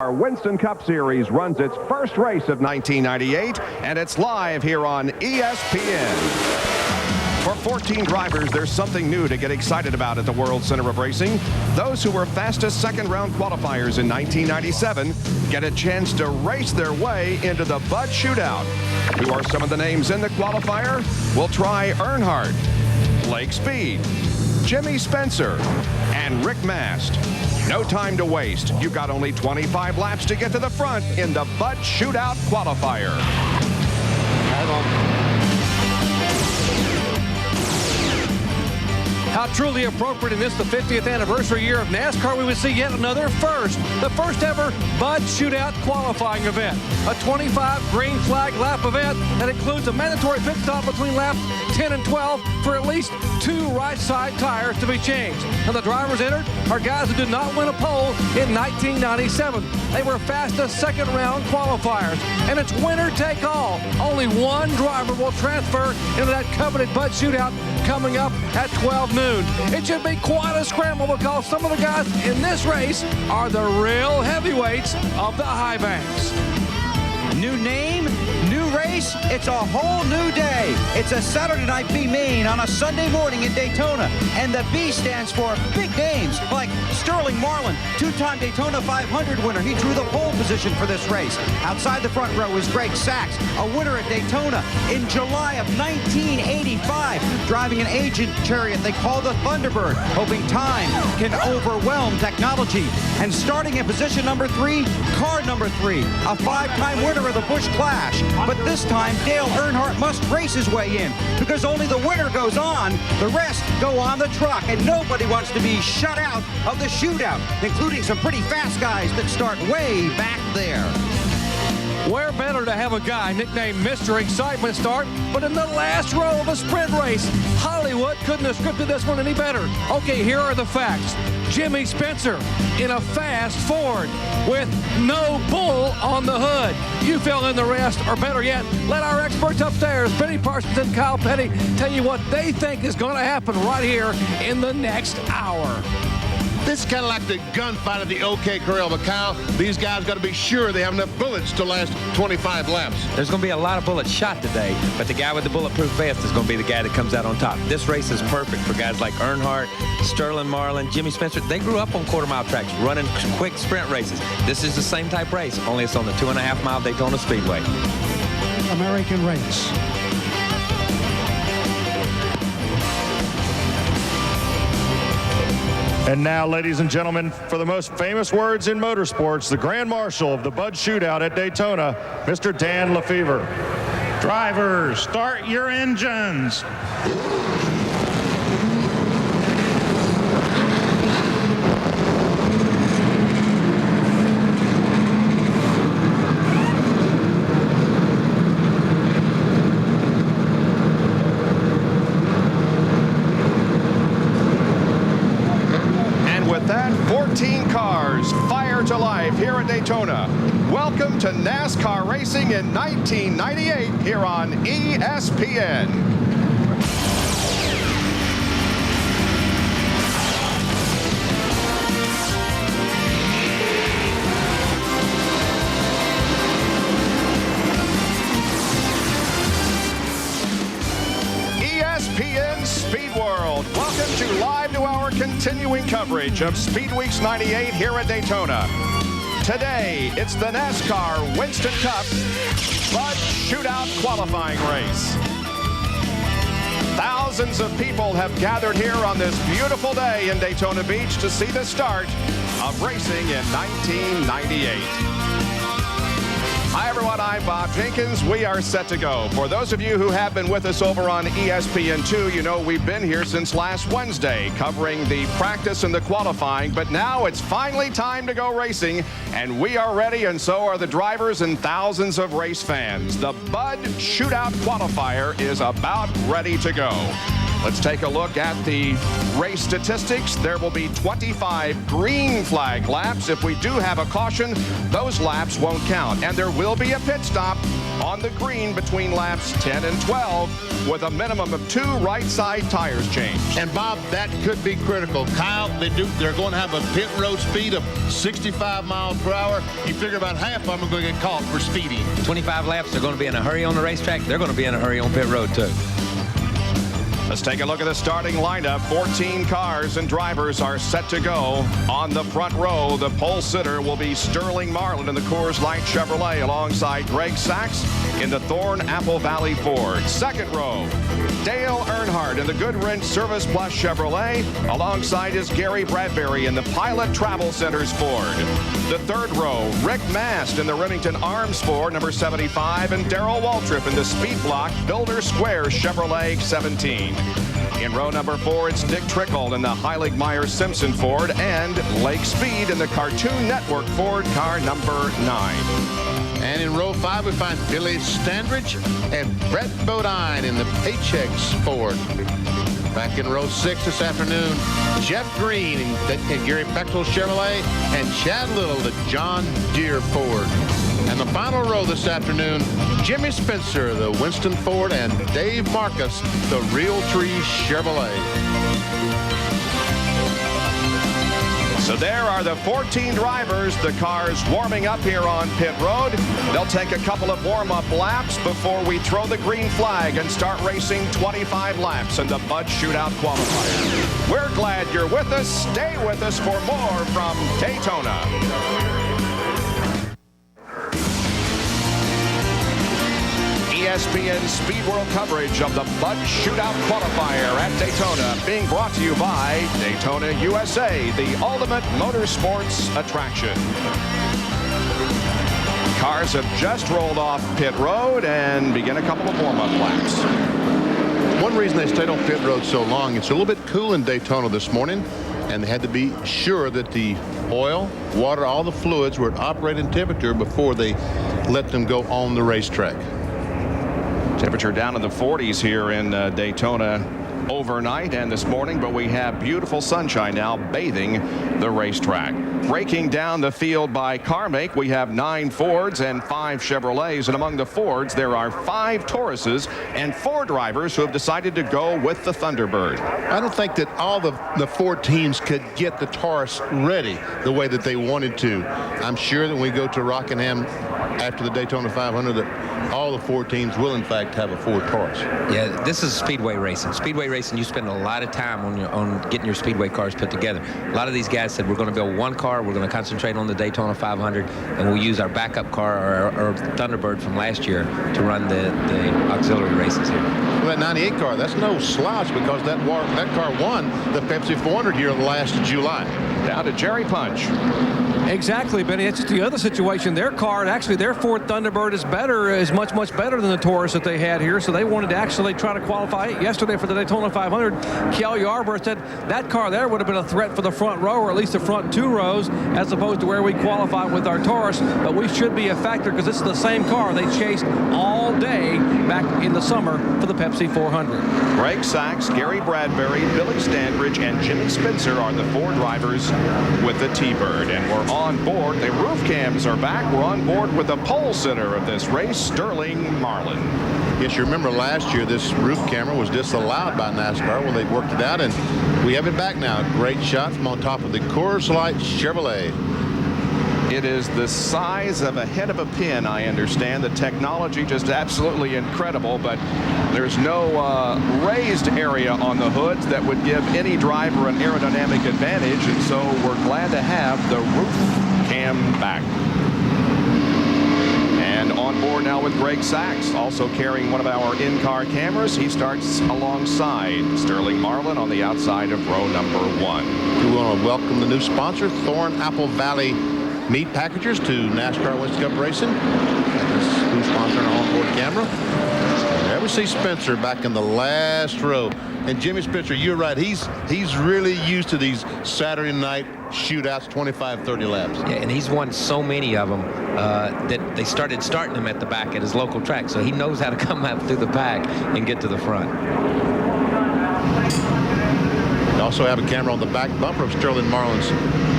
Our Winston Cup Series runs its first race of 1998, and it's live here on ESPN. For 14 drivers, there's something new to get excited about at the World Center of Racing. Those who were fastest second-round qualifiers in 1997 get a chance to race their way into the Bud Shootout. Who are some of the names in the qualifier? We'll try Earnhardt, Blake Speed, Jimmy Spencer, and Rick Mast. No time to waste. You've got only 25 laps to get to the front in the Bud Shootout Qualifier. Hold on. How truly appropriate in this, the 50th anniversary year of NASCAR, we would see yet another first. The first ever Bud Shootout qualifying event. A 25 green flag lap event that includes a mandatory pit stop between laps 10 and 12 for at least 2 right side tires to be changed. And the drivers entered are guys who did not win a pole in 1997. They were fastest second round qualifiers. And it's winner take all. Only one driver will transfer into that coveted Bud Shootout coming up at 12 noon. It should be quite a scramble because some of the guys in this race are the real heavyweights of the high banks. New name, new race, it's a whole new day. It's a Saturday night B-main on a Sunday morning in Daytona. And the B stands for big names like Sterling Marlin, 2-time Daytona 500 winner. He drew the pole position for this race. Outside the front row is Greg Sachs, a winner at Daytona in July of 1985, driving an agent chariot they call the Thunderbird, hoping time can overwhelm technology. And starting in position number 3, car number 3, a 5-time winner of the Busch Clash. But this time, Dale Earnhardt must race his way in because only the winner goes on. The rest go on the truck, and nobody wants to be shut out of the shootout, including some pretty fast guys that start way back there. Where better to have a guy nicknamed Mr. Excitement start, but in the last row of a sprint race. Hollywood couldn't have scripted this one any better. Okay, here are the facts. Jimmy Spencer in a fast Ford with no bull on the hood. You fill in the rest, or better yet, let our experts upstairs, Benny Parsons and Kyle Petty, tell you what they think is going to happen right here in the next hour. This is kind of like the gunfight of the OK Corral, but Kyle, these guys got to be sure they have enough bullets to last 25 laps. There's going to be a lot of bullets shot today, but the guy with the bulletproof vest is going to be the guy that comes out on top. This race is perfect for guys like Earnhardt, Sterling Marlin, Jimmy Spencer. They grew up on quarter-mile tracks, running quick sprint races. This is the same type race, only it's on the 2.5-mile Daytona Speedway. American race. And now, ladies and gentlemen, for the most famous words in motorsports, the Grand Marshal of the Bud Shootout at Daytona, Mr. Dan Lefevre. Drivers, start your engines. With that, 14 cars fire to life here at Daytona. Welcome to NASCAR Racing in 1998 here on ESPN. ESPN Speed World. Welcome to our continuing coverage of Speed Weeks 98 here at Daytona. Today, it's the NASCAR Winston Cup Bud Shootout qualifying race. Thousands of people have gathered here on this beautiful day in Daytona Beach to see the start of racing in 1998. Hi, everyone. I'm Bob Jenkins. We are set to go. For those of you who have been with us over on ESPN2, you know we've been here since last Wednesday covering the practice and the qualifying, but now it's finally time to go racing, and we are ready, and so are the drivers and thousands of race fans. The Bud Shootout Qualifier is about ready to go. Let's take a look at the race statistics. There will be 25 green flag laps. If we do have a caution, those laps won't count. And there will be a pit stop on the green between laps 10 and 12 with a minimum of 2 right side tires changed. And Bob, that could be critical. Kyle, they're going to have a pit road speed of 65 miles per hour. You figure about half of them are going to get caught for speeding. 25 laps, they're going to be in a hurry on the racetrack. They're going to be in a hurry on pit road, too. Let's take a look at the starting lineup. 14 cars and drivers are set to go. On the front row, the pole sitter will be Sterling Marlin in the Coors Light Chevrolet alongside Greg Sachs in the Thorn Apple Valley Ford. Second row, Dale Earnhardt in the Goodwrench Service Plus Chevrolet alongside his Gary Bradbury in the Pilot Travel Centers Ford. The third row, Rick Mast in the Remington Arms Ford number 75 and Darrell Waltrip in the Speed Block Builder Square Chevrolet 17. In row number 4, it's Dick Trickle in the Heilig Meyer Simpson Ford and Lake Speed in the Cartoon Network Ford car number 9. And in row 5, we find Billy Standridge and Brett Bodine in the Paychecks Ford. Back in row 6 this afternoon, Jeff Green in Gary Bechtel's Chevrolet and Chad Little the John Deere Ford. And the final row this afternoon, Jimmy Spencer, the Winston Ford, and Dave Marcus, the Realtree Chevrolet. So there are the 14 drivers, the cars warming up here on pit road. They'll take a couple of warm-up laps before we throw the green flag and start racing 25 laps in the Bud Shootout Qualifier. We're glad you're with us. Stay with us for more from Daytona. ESPN Speed World coverage of the Bud Shootout Qualifier at Daytona, being brought to you by Daytona USA, the ultimate motorsports attraction. Cars have just rolled off pit road and begin a couple of warm-up laps. One reason they stayed on pit road so long, it's a little bit cool in Daytona this morning, and they had to be sure that the oil, water, all the fluids were at operating temperature before they let them go on the racetrack. Temperature down in the 40s here in Daytona overnight and this morning, but we have beautiful sunshine now bathing the racetrack. Breaking down the field by car make, we have 9 Fords and 5 Chevrolets, and among the Fords there are 5 Tauruses and 4 drivers who have decided to go with the Thunderbird. I don't think that all the 4 teams could get the Taurus ready the way that they wanted to. I'm sure that when we go to Rockingham after the Daytona 500 that all the 4 teams will in fact have a Ford Taurus. Yeah, this is Speedway racing. Speedway racing, you spend a lot of time on getting your Speedway cars put together. A lot of these guys said, we're going to build one car, we're going to concentrate on the Daytona 500, and we'll use our backup car or Thunderbird from last year to run the auxiliary races here. Well, that 98 car, that's no slouch because that car won the Pepsi 400 here last July. Down to Jerry Punch. Exactly, Benny. It's just the other situation. Their car, actually, their Ford Thunderbird is much, much better than the Taurus that they had here. So they wanted to actually try to qualify it yesterday for the Daytona 500. Kel Yarborough said that car there would have been a threat for the front row, or at least the front 2 rows, as opposed to where we qualified with our Taurus. But we should be a factor because it's the same car they chased all day back in the summer for the Pepsi 400. Greg Sachs, Gary Bradbury, Billy Standridge, and Jimmy Spencer are the 4 drivers with the T-Bird. And we're on board. The roof cams are back. We're on board with the pole sitter of this race, Sterling Marlin. Yes, you remember last year this roof camera was disallowed by NASCAR. Well, they worked it out, and we have it back now. Great shot from on top of the Coors Light Chevrolet. It is the size of a head of a pin, I understand. The technology just absolutely incredible, but there's no raised area on the hoods that would give any driver an aerodynamic advantage, and so we're glad to have the roof cam back. And on board now with Greg Sachs, also carrying one of our in-car cameras. He starts alongside Sterling Marlin on the outside of row number 1. We want to welcome the new sponsor, Thorn Apple Valley Meat Packagers, to NASCAR Winston Cup Racing. That's who's sponsoring our onboard camera. There we see Spencer back in the last row. And Jimmy Spencer, you're right. He's really used to these Saturday night shootouts, 25, 30 laps. Yeah, and he's won so many of them that they started starting him at the back at his local track. So he knows how to come out through the pack and get to the front. Also have a camera on the back bumper of Sterling Marlin's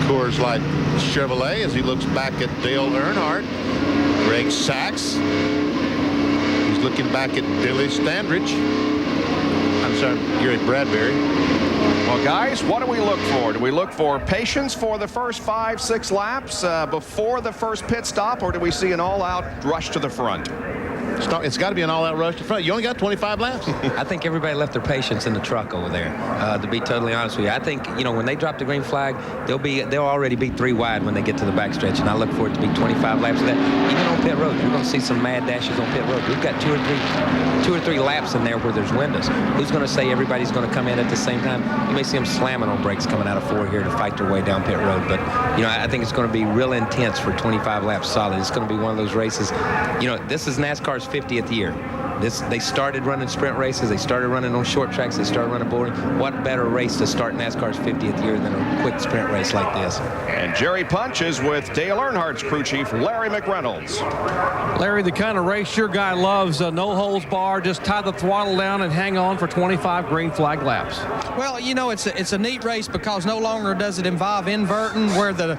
Coors Light Chevrolet as he looks back at Dale Earnhardt, Greg Sachs. He's looking back at Billy Standridge. I'm sorry, Gary Bradbury. Well, guys, what do we look for? Do we look for patience for the first 5-6 laps before the first pit stop, or do we see an all-out rush to the front? It's got to be an all-out rush to front. You only got 25 laps. I think everybody left their patience in the truck over there, to be totally honest with you. I think, you know, when they drop the green flag, they'll already be 3 wide when they get to the backstretch, and I look for it to be 25 laps of that. Even on pit road, you're going to see some mad dashes on pit road. We've got two or three laps in there where there's windows. Who's going to say everybody's going to come in at the same time? You may see them slamming on brakes coming out of 4 here to fight their way down pit road, but, you know, I think it's going to be real intense for 25 laps solid. It's going to be one of those races. You know, this is NASCAR's 50th year. They started running sprint races. They started running on short tracks. They started running boring. What better race to start NASCAR's 50th year than a quick sprint race like this? And Jerry Punch is with Dale Earnhardt's crew chief, Larry McReynolds. Larry, the kind of race your guy loves, no holds bar, just tie the throttle down and hang on for 25 green flag laps. Well, you know, it's a neat race because no longer does it involve inverting where the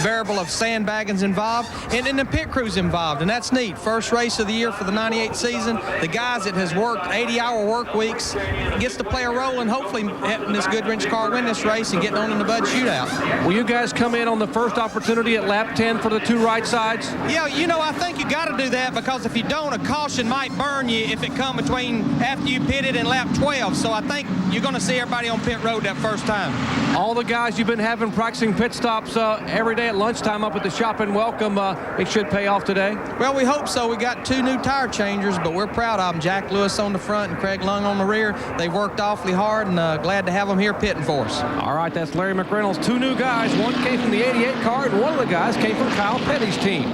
variable of sandbagging's involved, and the pit crew's involved, and that's neat. First race of the year for the 98 season. The guys that has worked 80-hour work weeks gets to play a role in hopefully helping this Goodwrench car win this race and getting on in the Bud Shootout. Will you guys come in on the first opportunity at lap 10 for the 2 right sides? Yeah, you know, I think you got to do that because if you don't, a caution might burn you if it come between after you pitted and lap 12. So I think you're going to see everybody on pit road that first time. All the guys you've been having practicing pit stops every day at lunchtime up at the shop in Welcome, it should pay off today? Well, we hope so. We got 2 new tire changers, but we're proud of them. Jack Lewis on the front and Craig Lung on the rear. They've worked awfully hard, and glad to have them here pitting for us. All right, that's Larry McReynolds. 2 new guys. One came from the 88 car, and one of the guys came from Kyle Petty's team.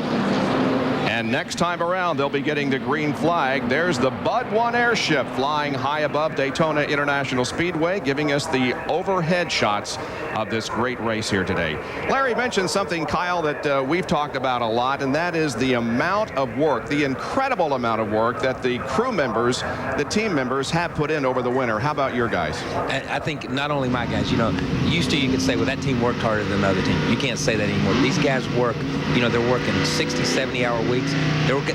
And next time around, they'll be getting the green flag. There's the Bud 1 airship flying high above Daytona International Speedway, giving us the overhead shots of this great race here today. Larry mentioned something, Kyle, that we've talked about a lot, and that is the amount of work, the incredible amount of work that the crew members, the team members have put in over the winter. How about your guys? I think not only my guys, you know, used to you could say, well, that team worked harder than the other team. You can't say that anymore. These guys work, you know, they're working 60, 70-hour weeks.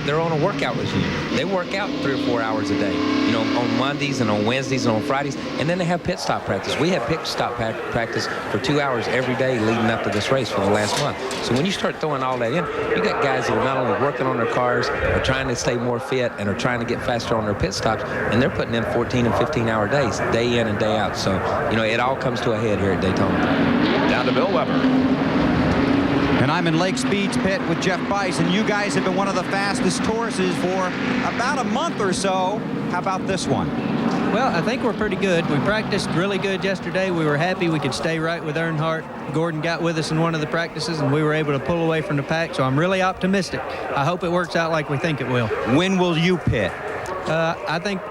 They're on a workout regime. They work out 3 or 4 hours a day, you know, on Mondays and on Wednesdays and on Fridays, and then they have pit stop practice. We have pit stop practice for 2 hours every day leading up to this race for the last month. So when you start throwing all that in, you got guys that are not only working on their cars, are trying to stay more fit, and are trying to get faster on their pit stops, and they're putting in 14 and 15-hour days, day in and day out. So, you know, it all comes to a head here at Daytona. Down to Bill Weber. And I'm in Lake Speed's pit with Jeff Bice, and you guys have been one of the fastest Tauruses for about a month or so. How about this one? Well, I think we're pretty good. We practiced really good yesterday. We were happy we could stay right with Earnhardt. Gordon got with us in one of the practices, and we were able to pull away from the pack, so I'm really optimistic. I hope it works out like we think it will. When will you pit? I think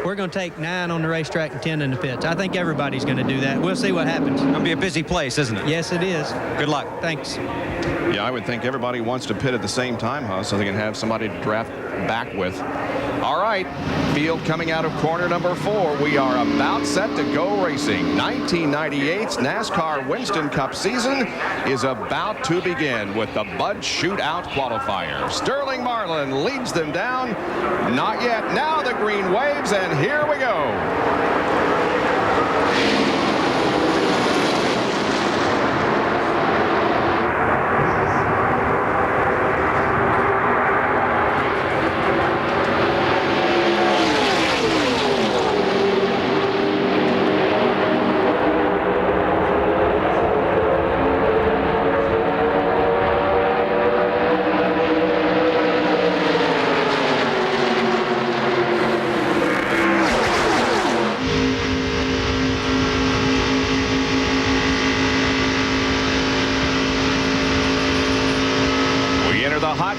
we're going to take 9 on the racetrack and 10 in the pits. I think everybody's going to do that. We'll see what happens. It's going to be a busy place, isn't it? Yes, it is. Good luck. Thanks. Yeah, I would think everybody wants to pit at the same time, huh, so they can have somebody to draft back with. All right, field coming out of corner number 4. We are about set to go racing. 1998's NASCAR Winston Cup season is about to begin with the Bud Shootout Qualifier. Sterling Marlin leads them down. Not yet. Now the green waves, and here we go.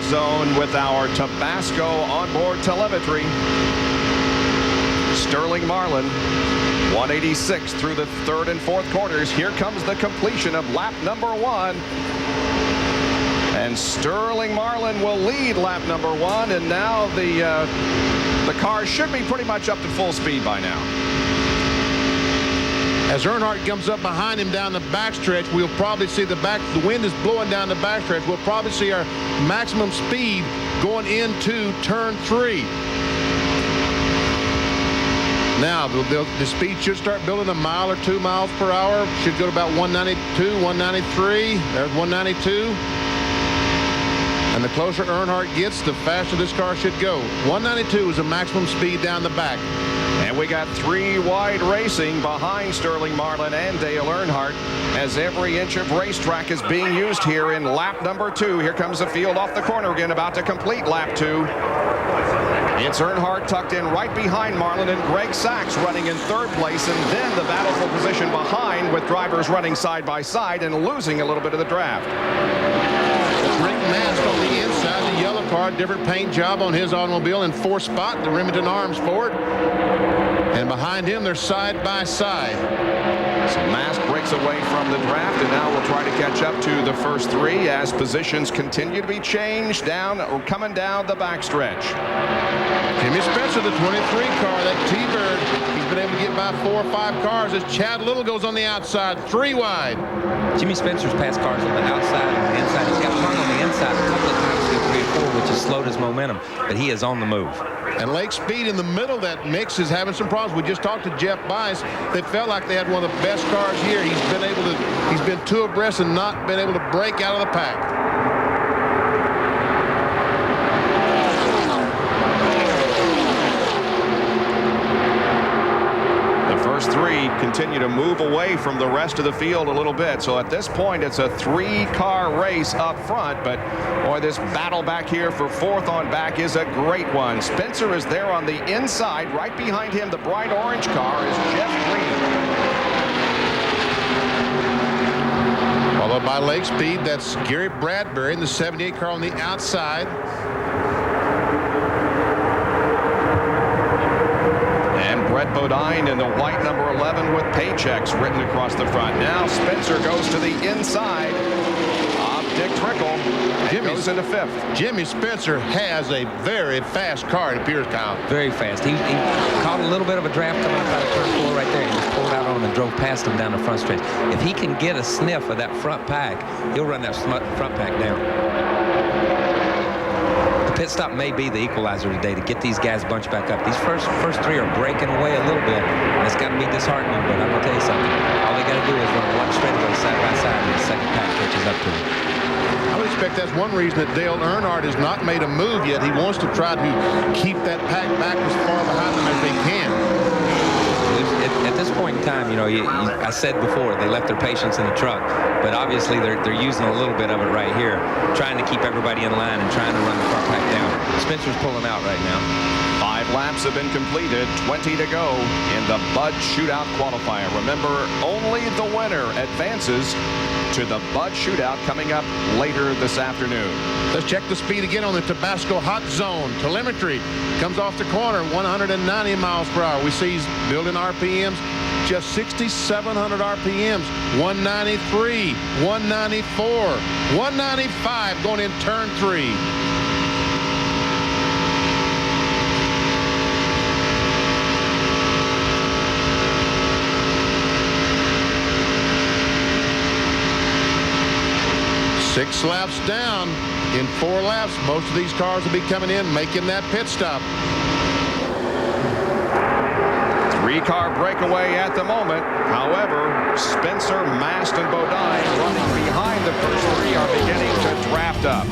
Zone with our Tabasco onboard telemetry. Sterling Marlin, 186 through the 3rd and 4th quarters. Here comes the completion of lap number 1. And Sterling Marlin will lead lap number 1, and now the car should be pretty much up to full speed by now. As Earnhardt comes up behind him down the backstretch, we'll probably see the wind is blowing down the backstretch. We'll probably see our maximum speed going into turn 3. Now, the speed should start building a mile or 2 miles per hour. Should go to about 192, 193. There's 192. And the closer Earnhardt gets, the faster this car should go. 192 is the maximum speed down the back. And we got 3 wide racing behind Sterling Marlin and Dale Earnhardt as every inch of racetrack is being used here in lap number 2. Here comes the field off the corner again, about to complete lap 2. It's Earnhardt tucked in right behind Marlin and Greg Sachs running in 3rd place, and then the battle for position behind with drivers running side by side and losing a little bit of the draft. Rick Mast on the inside, the yellow car, different paint job on his automobile in 4th spot, the Remington Arms Ford. And behind him, they're side by side. So Mast breaks away from the draft, and now we'll try to catch up to the first 3 as positions continue to be changed down or coming down the backstretch. Jimmy Spencer, the 23 car, that T-Bird, he's been able to get by 4 or 5 cars as Chad Little goes on the outside, 3 wide. Jimmy Spencer's passed cars on the outside and the inside. He's got hung on the inside a couple of times through 3 or 4, which has slowed his momentum, but he is on the move. And Lake Speed in the middle of that mix is having some problems. We just talked to Jeff Bice. They felt like they had one of the best cars here. He's been too abreast and not been able to break out of the pack. First 3 continue to move away from the rest of the field a little bit. So at this point, it's a 3-car race up front. But boy, this battle back here for 4th on back is a great one. Spencer is there on the inside. Right behind him, the bright orange car is Jeff Green. Followed by Lake Speed, that's Gary Bradbury in the 78 car on the outside. Brett Bodine in the white number 11 with paychecks written across the front. Now Spencer goes to the inside of Dick Trickle and goes into 5th. Jimmy Spencer has a very fast car, it appears, Kyle. Very fast. He caught a little bit of a draft coming up out of turn 4 right there. He just pulled out on him and drove past him down the front stretch. If he can get a sniff of that front pack, he'll run that front pack down. Pit stop may be the equalizer today to get these guys bunched back up. These first 3 are breaking away a little bit, and it's got to be disheartening, but I'm going to tell you something. All they got to do is run one straightaway side by side, and the second pack catches up to them. I would expect that's one reason that Dale Earnhardt has not made a move yet. He wants to try to keep that pack back as far behind them as they can. At this point in time, I said before, they left their patience in the truck, but obviously they're using a little bit of it right here, trying to keep everybody in line and trying to run the front pack down. Spencer's pulling out right now. 5 laps have been completed, 20 to go in the Bud Shootout Qualifier. Remember, only the winner advances to the Bud Shootout coming up later this afternoon. Let's check the speed again on the Tabasco Hot Zone. Telemetry comes off the corner, 190 miles per hour. We see he's building RPMs, just 6,700 RPMs, 193, 194, 195 going in turn 3. Six laps down. In 4 laps, most of these cars will be coming in, making that pit stop. 3-car breakaway at the moment. However, Spencer, Mast, and Bodine running behind the first 3 are beginning to draft up.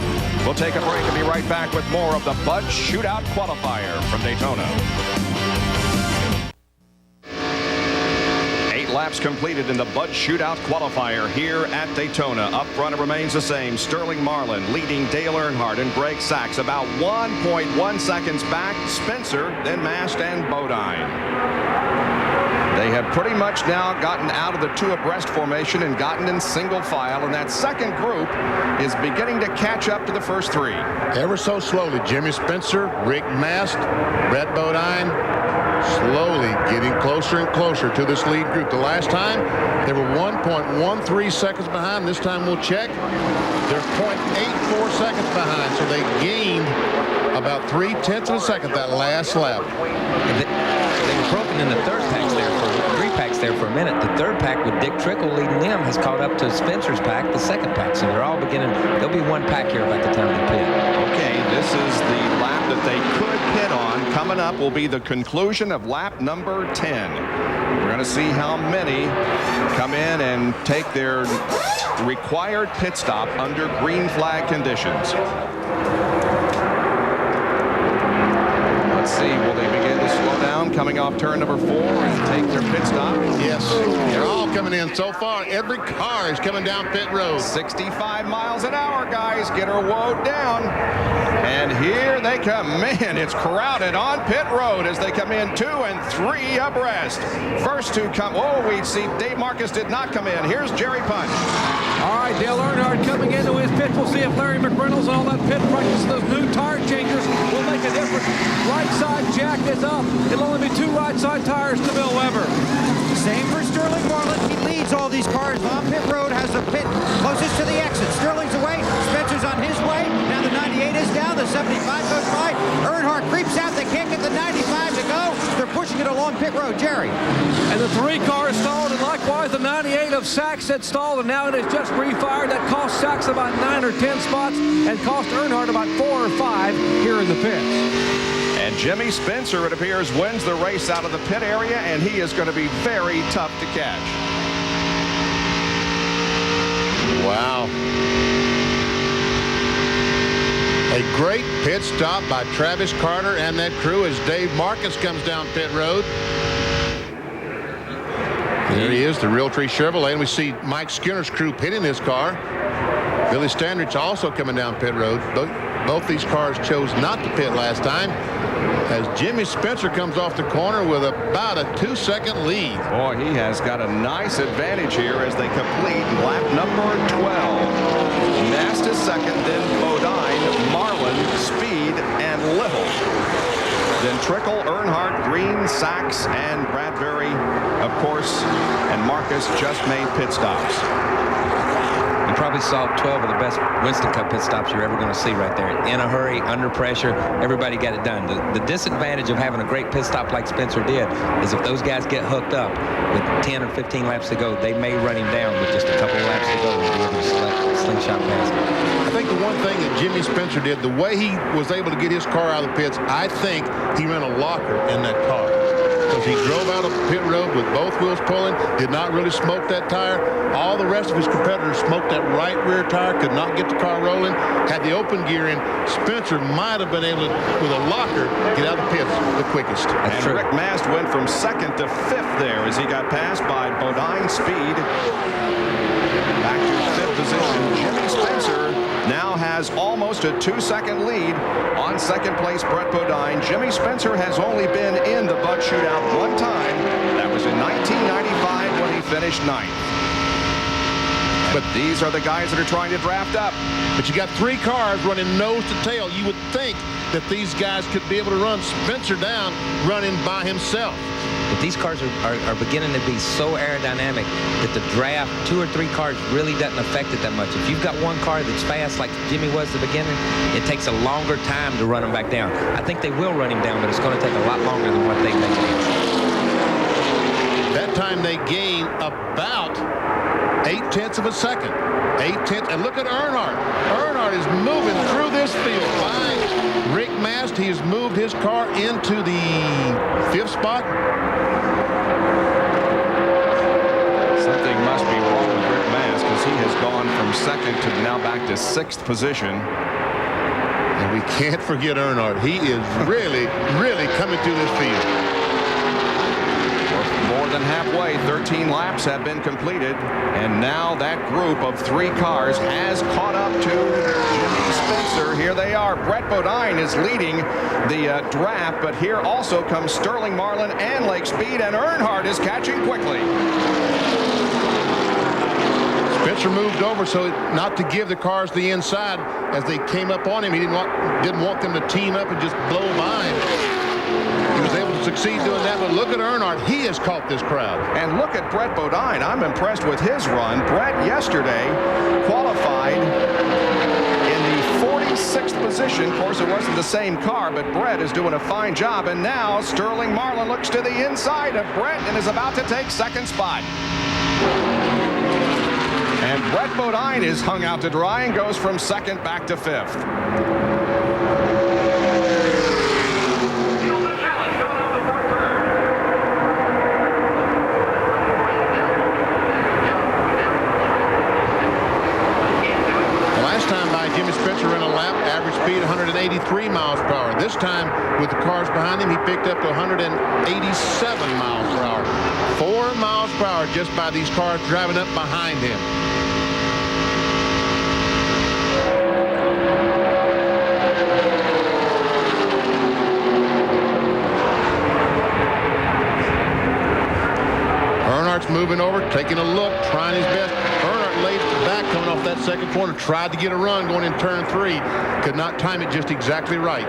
We'll take a break and be right back with more of the Bud Shootout Qualifier from Daytona. 8 laps completed in the Bud Shootout Qualifier here at Daytona. Up front, it remains the same. Sterling Marlin leading Dale Earnhardt and Greg Sachs about 1.1 seconds back. Spencer, then Mast and Bodine. They have pretty much now gotten out of the 2 abreast formation and gotten in single file, and that second group is beginning to catch up to the first 3. Ever so slowly, Jimmy Spencer, Rick Mast, Brett Bodine, slowly getting closer and closer to this lead group. The last time, they were 1.13 seconds behind. This time we'll check. They're 0.84 seconds behind, so they gained about 0.3 of a second that last lap. They were broken in the 3rd packs there for 3 packs there for a minute. The third pack with Dick Trickle leading them has caught up to Spencer's pack, the second pack. So they're all beginning. There'll be one pack here about the time of the pit. Okay, this is the lap that they could pit on. Coming up will be the conclusion of lap number 10. We're going to see how many come in and take their required pit stop under green flag conditions. Let's see, will they begin to slow down coming off turn number 4 and take their pit stop? Yes, they're all coming in so far. Every car is coming down pit road. 65 miles an hour, guys. Get her woed down. And here they come. Man, it's crowded on pit road as they come in 2 and 3 abreast. First two come. Oh, we see Dave Marcus did not come in. Here's Jerry Punch. All right, Dale Earnhardt coming into his pit. We'll see if Larry McReynolds and all that pit practice, those new tire changers will make a difference. Right side jack is up. It'll only be 2 right side tires to Bill Weber. Same for Sterling Marlin. He leads all these cars on pit road, has the pit closest to the exit. Sterling's away. Spencer's on his way. Now the 98 is down. The 75 goes by. Earnhardt creeps out. They can't get the 95 to go. They're pushing it along pit road. Jerry. And the 3 cars stalled, and likewise the 98 of Sachs had stalled, and now it has just refired. That cost Sachs about 9 or 10 spots and cost Earnhardt about 4 or 5 here in the pits. And Jimmy Spencer, it appears, wins the race out of the pit area, and he is going to be very tough to catch. Wow. A great pit stop by Travis Carter and that crew as Dave Marcus comes down pit road. There he is, the Realtree Chevrolet, and we see Mike Skinner's crew pitting this car. Billy Standridge also coming down pit road. Both these cars chose not to pit last time as Jimmy Spencer comes off the corner with about a 2-second lead. Boy, he has got a nice advantage here as they complete lap number 12. Nast is second, then Bodine, Marlin, Speed, and Little. Then Trickle, Earnhardt, Green, Sachs, and Bradbury, of course, and Marcus just made pit stops. You probably saw 12 of the best Winston Cup pit stops you're ever going to see right there. In a hurry, under pressure, everybody got it done. The disadvantage of having a great pit stop like Spencer did is if those guys get hooked up with 10 or 15 laps to go, they may run him down with just a couple of laps to go and be able to slingshot past him. I think the one thing that Jimmy Spencer did, the way he was able to get his car out of the pits, I think he ran a locker in that car. Because he drove out of pit road with both wheels pulling, did not really smoke that tire. All the rest of his competitors smoked that right rear tire, could not get the car rolling, had the open gear in. Spencer might have been able to, with a locker, get out of the pits the quickest. And Rick Mast went from 2nd to 5th there as he got passed by Bodine, Speed. Back to 5th position, Jimmy Spencer now has almost a 2-second lead on 2nd place Brett Bodine. Jimmy Spencer has only been in the Bud Shootout one time. That was in 1995 when he finished 9th. But these are the guys that are trying to draft up. But you got 3 cars running nose to tail. You would think that these guys could be able to run Spencer down running by himself. But these cars are beginning to be so aerodynamic that the draft, 2 or 3 cars really doesn't affect it that much. If you've got one car that's fast like Jimmy was at the beginning, it takes a longer time to run him back down. I think they will run him down, but it's going to take a lot longer than what they think it is. That time they gain about 0.8 of a second. 0.8, and look at Earnhardt. Earnhardt is moving through this field by Rick Mast. He has moved his car into the 5th spot. Something must be wrong with Rick Mast because he has gone from 2nd to now back to 6th position. And we can't forget Earnhardt. He is really, really coming through this field. More than halfway, 13 laps have been completed, and now that group of 3 cars has caught up to Jimmy Spencer. Here they are. Brett Bodine is leading the draft, but here also comes Sterling Marlin and Lake Speed, and Earnhardt is catching quickly. Spencer moved over so not to give the cars the inside as they came up on him. He didn't want them to team up and just blow by him. He was able to succeed doing that, but look at Earnhardt. He has caught this crowd. And look at Brett Bodine. I'm impressed with his run. Brett yesterday qualified in the 46th position. position. Of course, it wasn't the same car, but Brett is doing a fine job. And now Sterling Marlin looks to the inside of Brett and is about to take second spot. And Brett Bodine is hung out to dry and goes from second back to fifth. Jimmy Spencer in a lap, average speed 183 miles per hour. This time, with the cars behind him, he picked up to 187 miles per hour. 4 miles per hour just by these cars driving up behind him. Earnhardt's moving over, taking a look, trying his best. Earnhardt laid back coming off that second corner, tried to get a run going in turn 3. Could not time it just exactly right.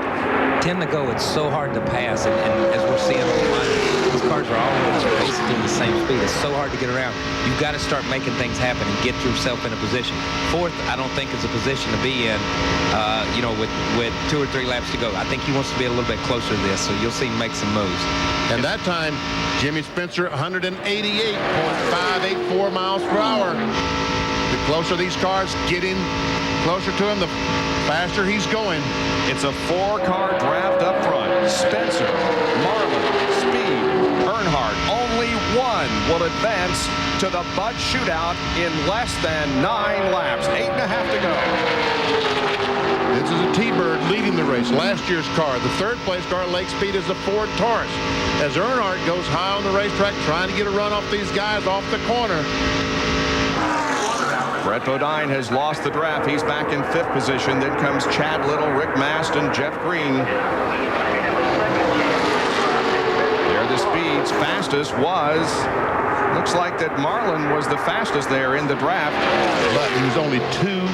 10 to go, it's so hard to pass, and as we're seeing online, these cars are always basically the same speed. It's so hard to get around. You've got to start making things happen and get yourself in a position. Fourth, I don't think is a position to be in, with 2 or 3 laps to go. I think he wants to be a little bit closer to this, so you'll see him make some moves. And that time, Jimmy Spencer, 188.584 miles per hour. The closer these cars getting closer to him, the faster he's going. It's a 4-car draft up front. Spencer, Marlin, Speed, Earnhardt. Only one will advance to the Bud Shootout in less than 9 laps. 8.5 to go. This is a T-Bird leading the race. Last year's car, the third place car, Lake Speed, is the Ford Taurus. As Earnhardt goes high on the racetrack, trying to get a run off these guys off the corner. Brett Bodine has lost the draft. He's back in 5th position. Then comes Chad Little, Rick Mast, and Jeff Green. There the speeds. Fastest was, looks like that Marlin was the fastest there in the draft. But he was only 0.2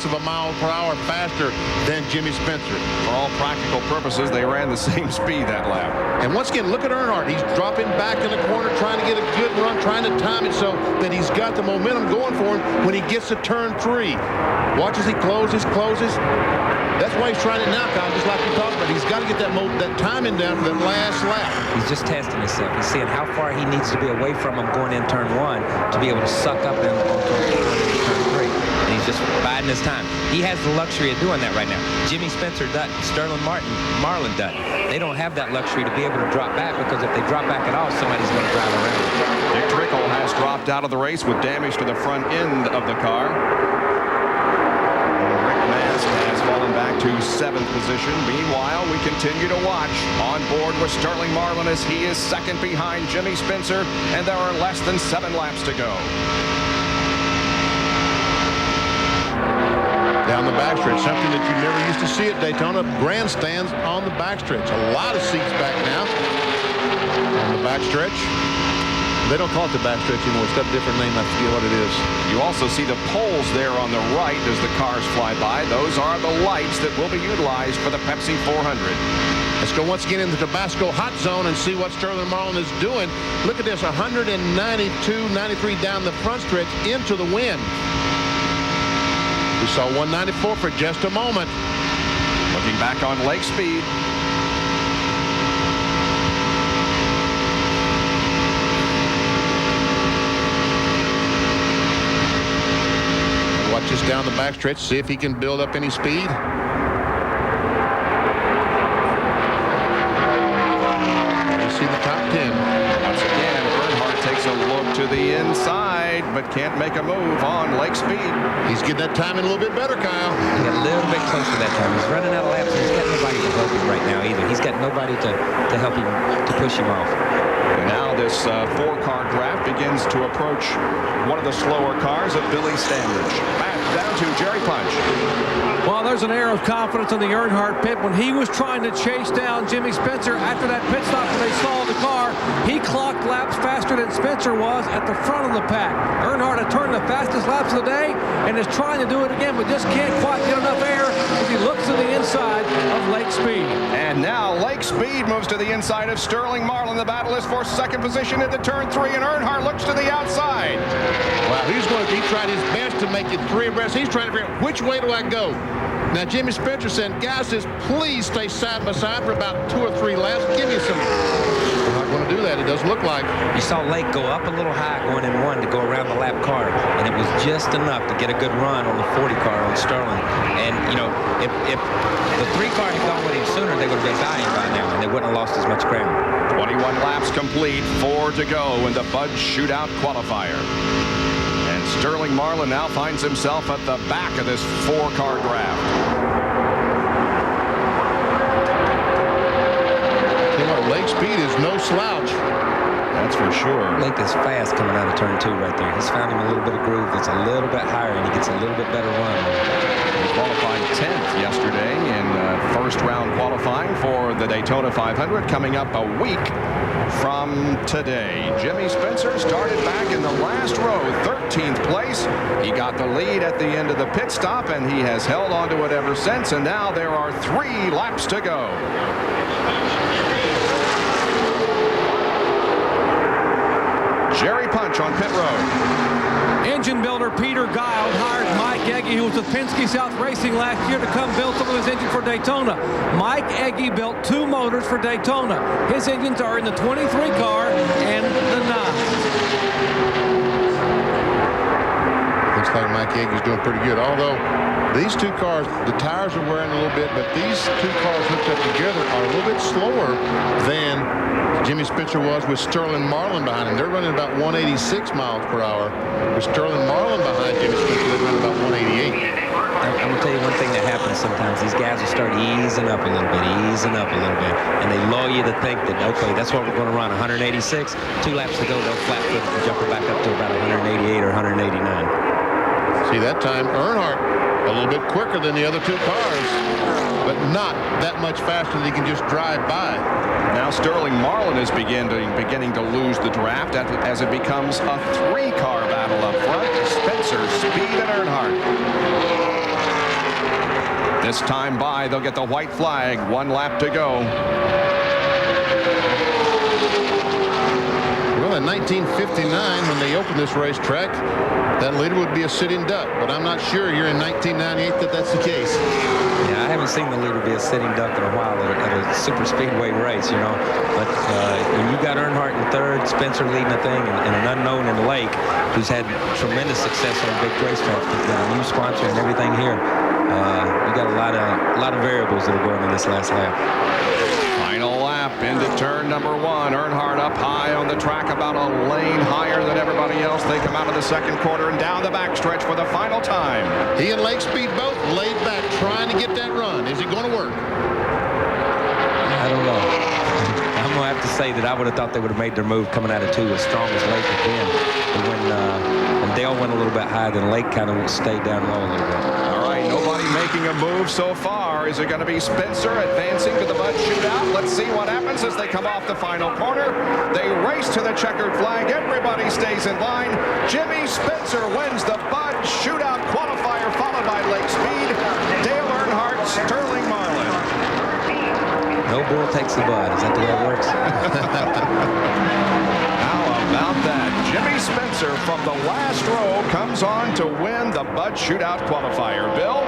of a mile per hour faster than Jimmy Spencer. For all practical purposes, they ran the same speed that lap. And once again, look at Earnhardt. He's dropping back in the corner, trying to get a good run, trying to time it so that he's got the momentum going for him when he gets to turn 3. Watch as he closes. That's why he's trying it now, Kyle, just like you talked about. He's got to get that timing down for that last lap. He's just testing himself. He's seeing how far he needs to be away from him going in turn 1 to be able to suck up in turn 3. And he's just biding his time. He has the luxury of doing that right now. Jimmy Spencer doesn't. Sterling Marlin doesn't. They don't have that luxury to be able to drop back, because if they drop back at all, somebody's going to drive around. Dick Trickle has dropped out of the race with damage to the front end of the car. Rick Mast has fallen back to 7th position. Meanwhile, we continue to watch on board with Sterling Marlin as he is second behind Jimmy Spencer, and there are less than 7 laps to go. Down the backstretch, something that you never used to see at Daytona, grandstands on the backstretch. A lot of seats back now on the backstretch. They don't call it the backstretch anymore. It's got a different name. I forget what it is. You also see the poles there on the right as the cars fly by. Those are the lights that will be utilized for the Pepsi 400. Let's go once again in the Tabasco hot zone and see what Sterling Marlin is doing. Look at this, 192, 93 down the front stretch into the wind. We saw 194 for just a moment. Looking back on Lake Speed. Watch this down the backstretch, see if he can build up any speed. You see the top 10. Once again, Earnhardt takes a look to the inside, but can't make a move on Lake Speed. He's getting that timing a little bit better, Kyle. He got a little bit closer that time. He's running out of laps, and he's got nobody to help him right now either. He's got nobody to help him, to push him off. And now this 4-car draft begins to approach one of the slower cars of Billy Standridge. Back down to Jerry Punch. Well, there's an air of confidence in the Earnhardt pit. When he was trying to chase down Jimmy Spencer after that pit stop when they saw the car, he clocked laps faster than Spencer was at the front of the pack. Earnhardt had turned the fastest laps of the day and is trying to do it again, but just can't quite get enough air as he looks to the inside of Lake Speed. And now Lake Speed moves to the inside of Sterling Marlin. The battle is for second position into turn 3, and Earnhardt looks to the outside. Wow, he tried his best to make it 3 abreast. He's trying to figure out which way do I go. Now, Jimmy Spencer said, guys, just please stay side by side for about 2 or 3 laps. Give me some. We're not going to do that. It doesn't look like. You saw Lake go up a little high going in 1 to go around the lap car, and it was just enough to get a good run on the 40 car on Sterling. And, you know, if the 3 car had gone with him sooner, they would have been dying by now, and they wouldn't have lost as much ground. 21 laps complete, 4 to go in the Bud Shootout Qualifier. And Sterling Marlin now finds himself at the back of this 4-car draft. You know, Lake speed is no slouch. That's for sure. Lake is fast coming out of turn 2 right there. He's found him a little bit of groove that's a little bit higher, and he gets a little bit better run. He qualified 10th yesterday in first round qualifying for the Daytona 500, coming up a week from today. Jimmy Spencer started back in the last row, 13th place. He got the lead at the end of the pit stop, and he has held on to it ever since, and now there are 3 laps to go. Jerry Punch on pit road. Engine builder Peter Guile hired Mike Egge, who was with Penske South Racing last year, to come build some of his engine for Daytona. Mike Egge built 2 motors for Daytona. His engines are in the 23 car and the 9. Looks like Mike Egge's doing pretty good. Although these 2 cars, the tires are wearing a little bit, but these 2 cars hooked up together are a little bit slower than Jimmy Spencer was with Sterling Marlin behind him. They're running about 186 miles per hour. With Sterling Marlin behind Jimmy Spencer, they run about 188. I'm going to tell you one thing that happens sometimes. These guys will start easing up a little bit, and they lull you to think that, okay, that's what we're going to run, 186. 2 laps to go, they'll flat foot and jump it back up to about 188 or 189. See, that time Earnhardt a little bit quicker than the other 2 cars, but not that much faster that he can just drive by. Now Sterling Marlin is beginning to lose the draft as it becomes a 3-car battle up front. Spencer, Speed, and Earnhardt. This time by, they'll get the white flag. 1 lap to go. Well, in 1959, when they opened this racetrack, that leader would be a sitting duck, but I'm not sure here in 1998 that that's the case. Yeah, I haven't seen the leader be a sitting duck in a while at a super speedway race, you know. But when you got Earnhardt in 3rd, Spencer leading the thing, and an unknown in Lake, who's had tremendous success on big racetracks, with a new sponsor and everything here, you got a lot of variables that are going in this last lap. Final lap into turn number 1. Earnhardt up high on the track, about a lane higher than everybody else. They come out of the 2nd quarter and down the backstretch for the final time. He and Lake Speed both laid back trying to get that run. Is it going to work? I don't know. I'm going to have to say that I would have thought they would have made their move coming out of 2 as strong as Lake had been. But when Dale went a little bit higher, then Lake kind of stayed down low a little bit. All right, nobody making a move so far. Is it going to be Spencer advancing to the Bud Shootout? Let's see what happens as they come off the final corner. They race to the checkered flag. Everybody stays in line. Jimmy Spencer wins the Bud Shootout Qualifier, followed by Lake Speed, Dale Earnhardt, Sterling Marlin. No bull takes the bud. Is that the way it works? How about that? Jimmy Spencer from the last row comes on to win the Bud Shootout Qualifier. Bill?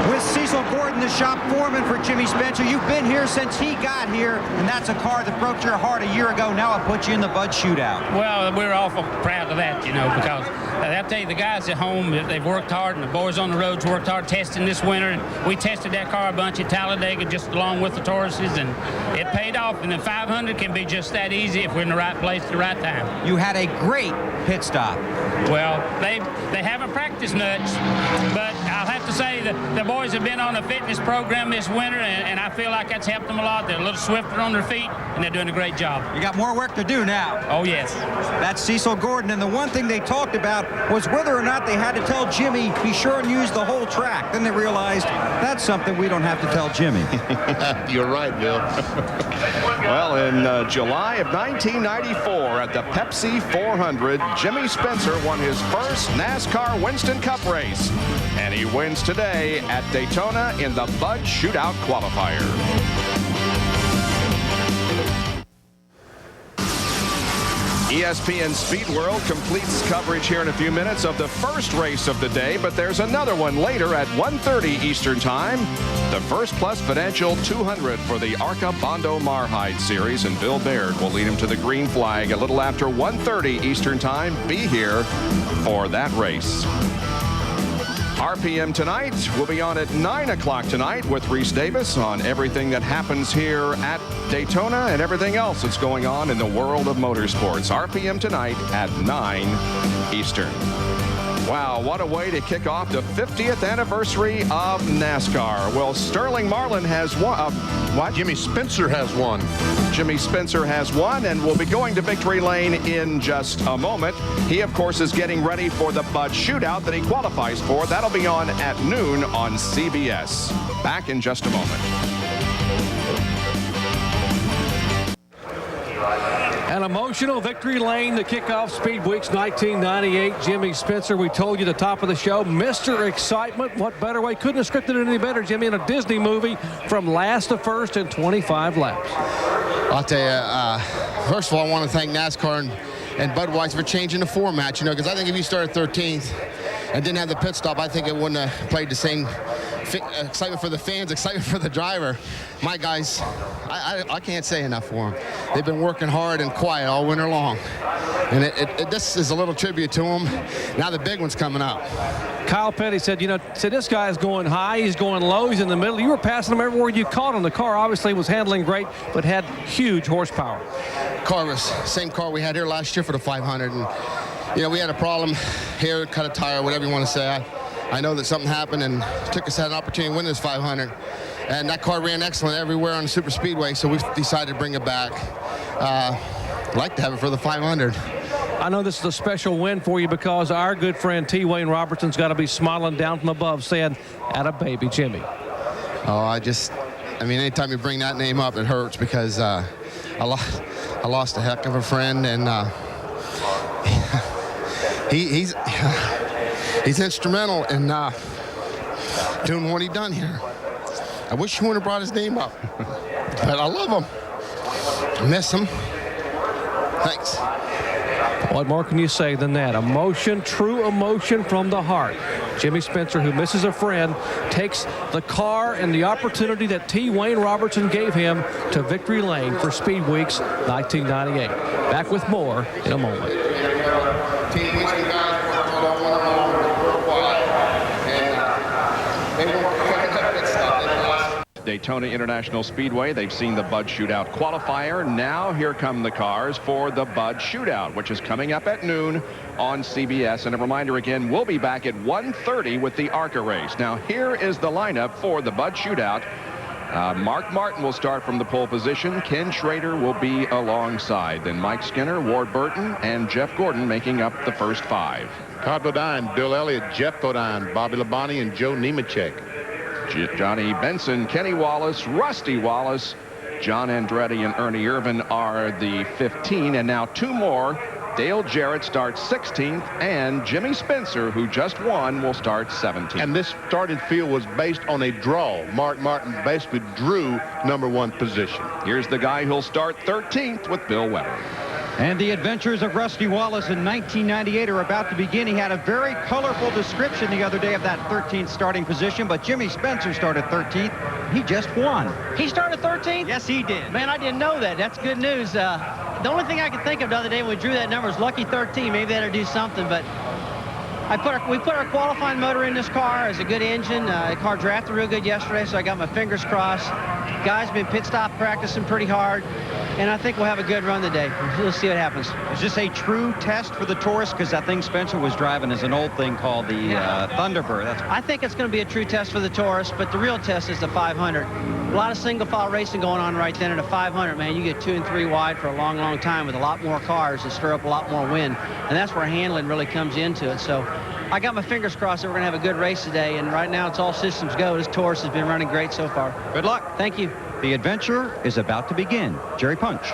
With Cecil Gordon, the shop foreman for Jimmy Spencer, you've been here since he got here, and that's a car that broke your heart a year ago. Now I'll put you in the Bud Shootout. Well, we're awful proud of that, you know, because I'll tell you, the guys at home, they've worked hard, and the boys on the roads worked hard testing this winter. And we tested that car a bunch at Talladega just along with the Tauruses, and it paid off. And the 500 can be just that easy if we're in the right place at the right time. You had a great pit stop. Well, they haven't practiced much, but I'll have to say that the boys have been on a fitness program this winter, and I feel like that's helped them a lot. They're a little swifter on their feet, and they're doing a great job. You got more work to do now. Oh, yes. That's Cecil Gordon, and the one thing they talked about was whether or not they had to tell Jimmy, be sure and use the whole track. Then they realized that's something we don't have to tell Jimmy. You're right, Bill. Well, in July of 1994 at the Pepsi 400, Jimmy Spencer won his first NASCAR Winston Cup race. And he wins today at Daytona in the Bud Shootout Qualifier. ESPN Speed World completes coverage here in a few minutes of the first race of the day, but there's another one later at 1:30 Eastern Time. The First Plus Financial 200 for the ARCA Bondo Marhide Series, and Bill Baird will lead him to the green flag a little after 1:30 Eastern Time. Be here for that race. RPM tonight will be on at 9 o'clock tonight with Reese Davis on everything that happens here at Daytona and everything else that's going on in the world of motorsports. RPM tonight at 9 Eastern. Wow, what a way to kick off the 50th anniversary of NASCAR. Well, Sterling Marlin has won. What? Jimmy Spencer has won. Jimmy Spencer has won, and we'll be going to victory lane in just a moment. He, of course, is getting ready for the Bud Shootout that he qualifies for. That'll be on at noon on CBS. Back in just a moment. An emotional victory lane to kick off Speed Weeks 1998. Jimmy Spencer, we told you at the top of the show, Mr. Excitement. What better way? Couldn't have scripted it any better, Jimmy, in a Disney movie from last to first in 25 laps. I'll tell you, first of all, I want to thank NASCAR and Budweiser for changing the format, you know, because I think if you started 13th and didn't have the pit stop, I think it wouldn't have played the same excitement for the fans, excitement for the driver. My guys, I can't say enough for them. They've been working hard and quiet all winter long. And this is a little tribute to them. Now the big one's coming up. Kyle Petty said, you know, this guy is going high, he's going low, he's in the middle. You were passing him everywhere you caught him. The car obviously was handling great, but had huge horsepower. Car was same car we had here last year for the 500. And, you know, we had a problem here, cut a tire, whatever you want to say. I know that something happened and took us an opportunity to win this 500. And that car ran excellent everywhere on the super speedway, so we decided to bring it back. I'd like to have it for the 500. I know this is a special win for you because our good friend T. Wayne Robertson's got to be smiling down from above saying, "Atta baby, Jimmy." Oh, I mean, anytime you bring that name up, it hurts because I lost a heck of a friend, and he's instrumental in doing what he done here. I wish he wouldn't have brought his name up, but I love him. I miss him. Thanks. What more can you say than that? Emotion, true emotion from the heart. Jimmy Spencer, who misses a friend, takes the car and the opportunity that T. Wayne Robertson gave him to victory lane for Speed Weeks 1998. Back with more in a moment. Team Winston guys worked all winter long for a while, and they worked pit stop. Daytona International Speedway, they've seen the Bud Shootout Qualifier. Now here come the cars for the Bud Shootout, which is coming up at noon on CBS. And a reminder again, we'll be back at 1:30 with the ARCA race. Now here is the lineup for the Bud Shootout. Mark Martin will start from the pole position. Ken Schrader will be alongside. Then Mike Skinner, Ward Burton, and Jeff Gordon making up the first five. Todd Bodine, Bill Elliott, Jeff Bodine, Bobby Labonte, and Joe Nemechek. Johnny Benson, Kenny Wallace, Rusty Wallace, John Andretti, and Ernie Irvin are the 15. And now two more. Dale Jarrett starts 16th, and Jimmy Spencer, who just won, will start 17th. And this started field was based on a draw. Mark Martin basically drew #1 position. Here's the guy who'll start 13th with Bill Weber. And the adventures of Rusty Wallace in 1998 are about to begin. He had a very colorful description the other day of that 13th starting position, but Jimmy Spencer started 13th. He just won. He started 13th? Yes, he did. Man, I didn't know that. That's good news. The only thing I could think of the other day when we drew that number was lucky 13. Maybe that'll do something, but we put our qualifying motor in this car. It's a good engine. The car drafted real good yesterday, so I got my fingers crossed. Guys been pit stop practicing pretty hard, and I think we'll have a good run today. We'll see what happens. Is this a true test for the Taurus? Because that thing Spencer was driving is an old thing called the Thunderbird. I think it's going to be a true test for the Taurus, but the real test is the 500. A lot of single file racing going on right then at a 500, man. You get 2 and 3 wide for a long, long time with a lot more cars and stir up a lot more wind, and that's where handling really comes into it. So I got my fingers crossed that we're going to have a good race today, and right now it's all systems go. This Taurus has been running great so far. Good luck. Thank you. The adventure is about to begin. Jerry Punch.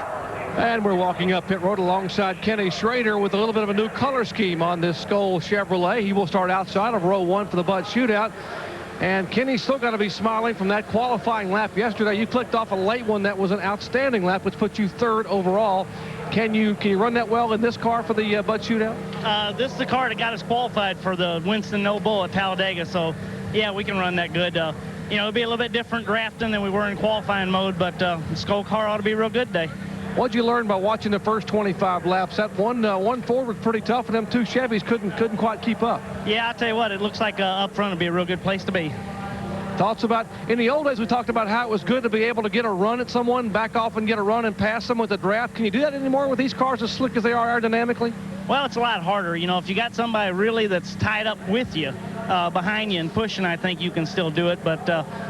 And we're walking up pit road alongside Kenny Schrader with a little bit of a new color scheme on this Skoll Chevrolet. He will start outside of row 1 for the Bud Shootout. And Kenny's still got to be smiling from that qualifying lap yesterday. You clicked off a late one that was an outstanding lap, which put you 3rd overall. Can you run that well in this car for the Bud Shootout? This is the car that got us qualified for the Winston No Bull at Talladega. So, yeah, we can run that good. You know, it'll be a little bit different drafting than we were in qualifying mode, but the Skull car ought to be real good today. What'd you learn by watching the first 25 laps? That one Ford was pretty tough, and them two Chevys couldn't quite keep up. Yeah, I tell you what, it looks like up front will be a real good place to be. Thoughts about, in the old days we talked about how it was good to be able to get a run at someone, back off and get a run and pass them with the draft. Can you do that anymore with these cars as slick as they are aerodynamically? Well, it's a lot harder. You know, if you got somebody really that's tied up with you, behind you and pushing, I think you can still do it. But,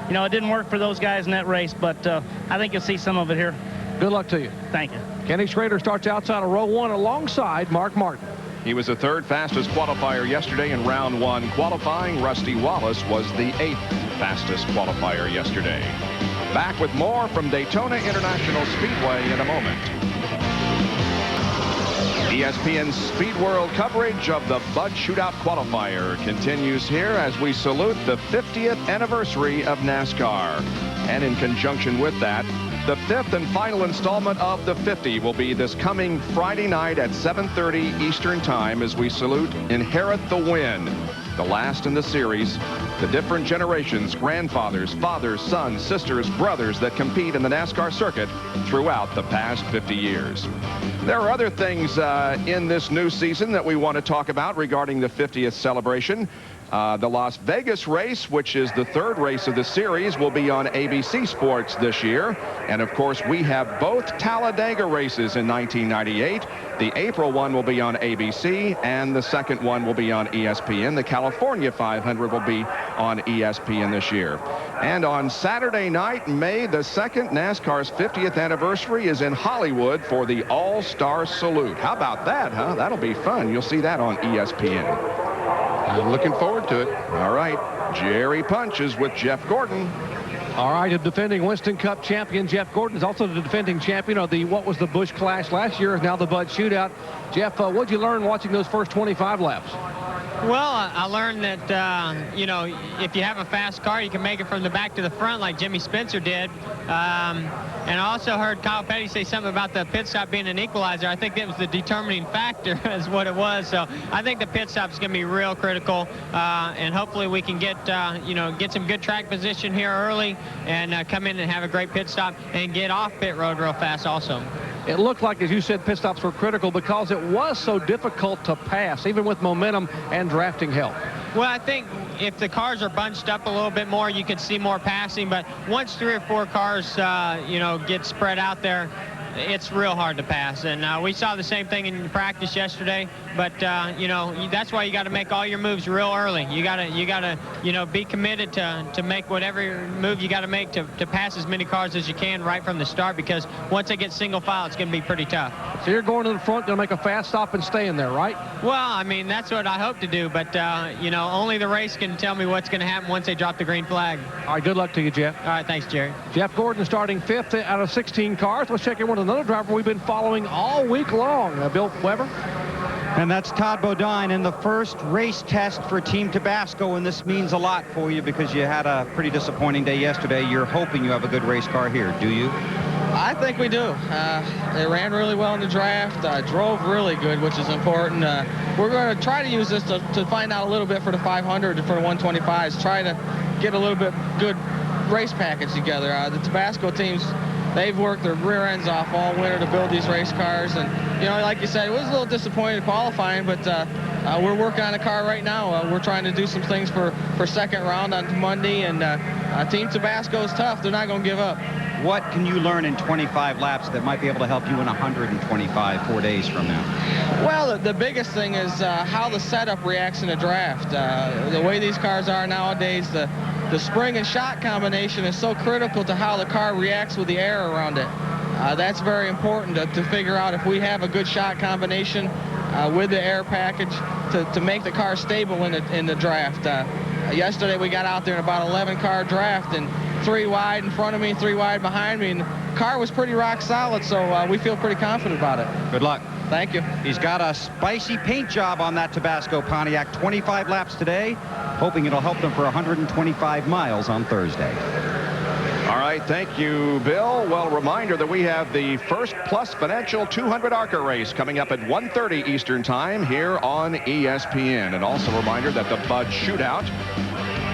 you know, it didn't work for those guys in that race, but I think you'll see some of it here. Good luck to you. Thank you. Kenny Schrader starts outside of row 1 alongside Mark Martin. He was the 3rd fastest qualifier yesterday in round 1 qualifying. Rusty Wallace was the 8th fastest qualifier yesterday. Back with more from Daytona International Speedway in a moment. ESPN's Speed World coverage of the Bud Shootout Qualifier continues here as we salute the 50th anniversary of NASCAR. And in conjunction with that, the 5th and final installment of the 50 will be this coming Friday night at 7:30 Eastern Time as we salute Inherit the Win, the last in the series. The different generations, grandfathers, fathers, sons, sisters, brothers that compete in the NASCAR circuit throughout the past 50 years. There are other things in this new season that we want to talk about regarding the 50th celebration. The Las Vegas race, which is the 3rd race of the series, will be on ABC Sports this year. And, of course, we have both Talladega races in 1998. The April one will be on ABC, and the second one will be on ESPN. The California 500 will be on ESPN this year. And on Saturday night, May the 2nd, NASCAR's 50th anniversary is in Hollywood for the All-Star Salute. How about that, huh? That'll be fun. You'll see that on ESPN. I'm looking forward to it. All right, Jerry Punch is with Jeff Gordon. All right, the defending Winston Cup champion Jeff Gordon is also the defending champion of the what was the Busch Clash last year is now the Bud Shootout. Jeff, what'd you learn watching those first 25 laps? Well, I learned that, you know, if you have a fast car, you can make it from the back to the front like Jimmy Spencer did. And I also heard Kyle Petty say something about the pit stop being an equalizer. I think that was the determining factor is what it was. So I think the pit stop is going to be real critical. And hopefully we can get, you know, get some good track position here early and come in and have a great pit stop and get off pit road real fast also. It looked like, as you said, pit stops were critical because it was so difficult to pass, even with momentum and drafting help. Well, I think if the cars are bunched up a little bit more, you could see more passing. But once 3 or 4 cars, you know, get spread out there, it's real hard to pass. And we saw the same thing in practice yesterday. But, you know, that's why you got to make all your moves real early. You got to, you know, be committed to make whatever move you got to make to pass as many cars as you can right from the start, because once they get single file, it's going to be pretty tough. So you're going to the front to make a fast stop and stay in there, right? Well, I mean, that's what I hope to do. But, you know, only the race can tell me what's going to happen once they drop the green flag. All right, good luck to you, Jeff. All right, thanks, Jerry. Jeff Gordon starting 5th out of 16 cars. Let's check in with another driver we've been following all week long, Bill Weber. And that's Todd Bodine in the first race test for Team Tabasco, and this means a lot for you because you had a pretty disappointing day yesterday. You're hoping you have a good race car here, do you? I think we do. It ran really well in the draft, drove really good, which is important. We're going to try to use this to find out a little bit for the 500 and for the 125s, try to get a little bit good race package together. The Tabasco teams, they've worked their rear ends off all winter to build these race cars. And, you know, like you said, it was a little disappointing qualifying, but we're working on a car right now. We're trying to do some things for second round on Monday. And Team Tabasco is tough. They're not going to give up. What can you learn in 25 laps that might be able to help you in 125 4 days from now? Well, the biggest thing is how the setup reacts in a draft. The way these cars are nowadays, the spring and shock combination is so critical to how the car reacts with the air around it. That's very important to figure out if we have a good shock combination with the air package to make the car stable in the draft. Yesterday we got out there in about 11-car draft, and 3 wide in front of me, 3 wide behind me, and the car was pretty rock solid, so we feel pretty confident about it. Good luck. Thank you. He's got a spicy paint job on that Tabasco Pontiac. 25 laps today, hoping it'll help them for 125 miles on Thursday. All right, thank you, Bill. Well, reminder that we have the first Plus Financial 200 ARCA race coming up at 1:30 Eastern Time here on ESPN. And also a reminder that the Bud Shootout,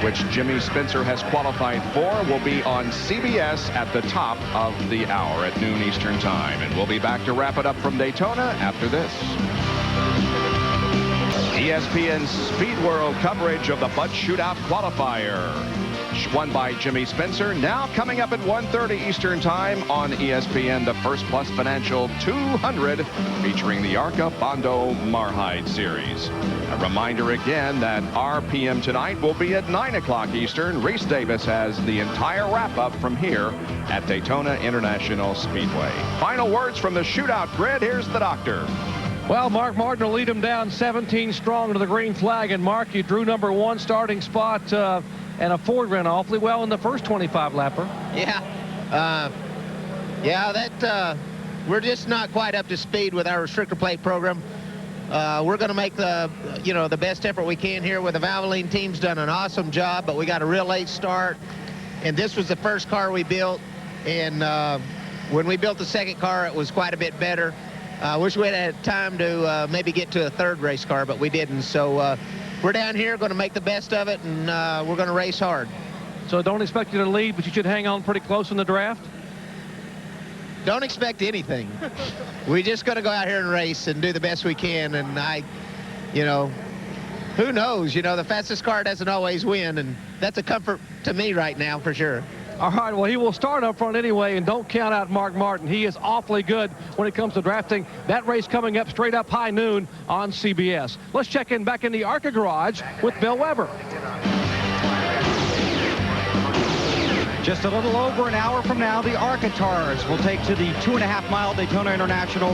which Jimmy Spencer has qualified for, will be on CBS at the top of the hour at noon Eastern Time. And we'll be back to wrap it up from Daytona after this. ESPN Speed World coverage of the Bud Shootout Qualifier, won by Jimmy Spencer. Now coming up at 1:30 Eastern Time on ESPN, the First Plus Financial 200 featuring the ARCA Bondo Marhide Series. A reminder again that RPM tonight will be at 9 o'clock Eastern. Reese Davis has the entire wrap-up from here at Daytona International Speedway. Final words from the Shootout grid. Here's the doctor. Well, Mark Martin will lead him down 17 strong to the green flag. And Mark, you drew number 1 starting spot, and a Ford ran awfully well in the first 25 lapper. Yeah, we're just not quite up to speed with our restrictor plate program. We're going to make the best effort we can here. With the Valvoline team's done an awesome job, but we got a real late start, and this was the first car we built. And when we built the second car, it was quite a bit better. I wish we had time to maybe get to a third race car, but we didn't. So we're down here going to make the best of it, and we're going to race hard. So don't expect you to lead, but you should hang on pretty close in the draft? Don't expect anything. We're just going to go out here and race and do the best we can. And who knows? The fastest car doesn't always win, and that's a comfort to me right now for sure. All right, well, he will start up front anyway, and don't count out Mark Martin. He is awfully good when it comes to drafting. That race coming up straight up high noon on CBS. Let's check in back in the ARCA garage with Bill Weber. Just a little over an hour from now, the ARCA-Tars will take to the 2.5-mile Daytona International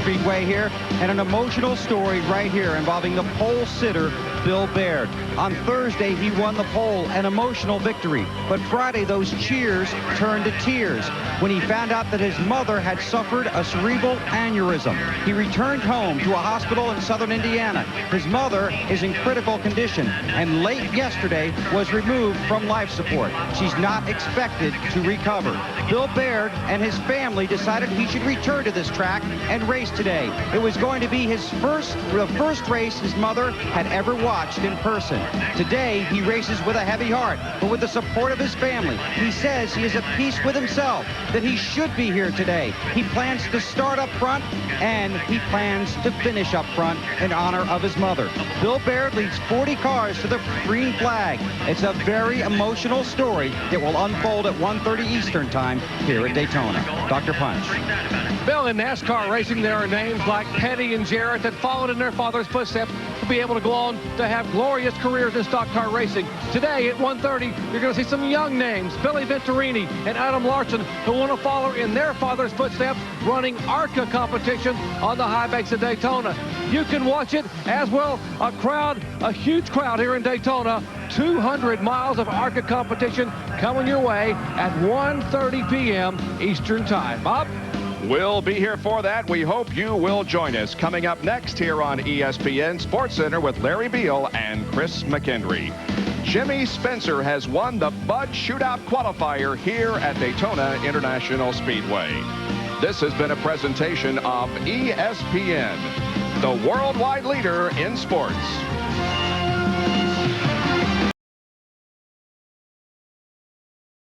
Speedway here, and an emotional story right here involving the pole sitter, Bill Baird. On Thursday, he won the pole, an emotional victory. But Friday, those cheers turned to tears when he found out that his mother had suffered a cerebral aneurysm. He returned home to a hospital in southern Indiana. His mother is in critical condition, and late yesterday was removed from life support. She's not expected to recover. Bill Baird and his family decided he should return to this track and race today. It was going to be the first race his mother had ever watched in person. Today, he races with a heavy heart, but with the support of his family. He says he is at peace with himself, that he should be here today. He plans to start up front, and he plans to finish up front in honor of his mother. Bill Baird leads 40 cars to the green flag. It's a very emotional story that will unfold at 1:30 Eastern Time here at Daytona. Dr. Punch. Bill, in NASCAR racing, there are names like Petty and Jarrett that followed in their father's footsteps to be able to go on to have glorious careers in stock car racing. Today at 1:30, you're going to see some young names, Billy Venturini and Adam Larson, who want to follow in their father's footsteps, running ARCA competition on the high banks of Daytona. You can watch it as well. A huge crowd here in Daytona. 200 miles of ARCA competition coming your way at 1:30 p.m. Eastern Time. Bob? We'll be here for that. We hope you will join us. Coming up next here on ESPN SportsCenter with Larry Beal and Chris McHenry. Jimmy Spencer has won the Bud Shootout Qualifier here at Daytona International Speedway. This has been a presentation of ESPN, the worldwide leader in sports.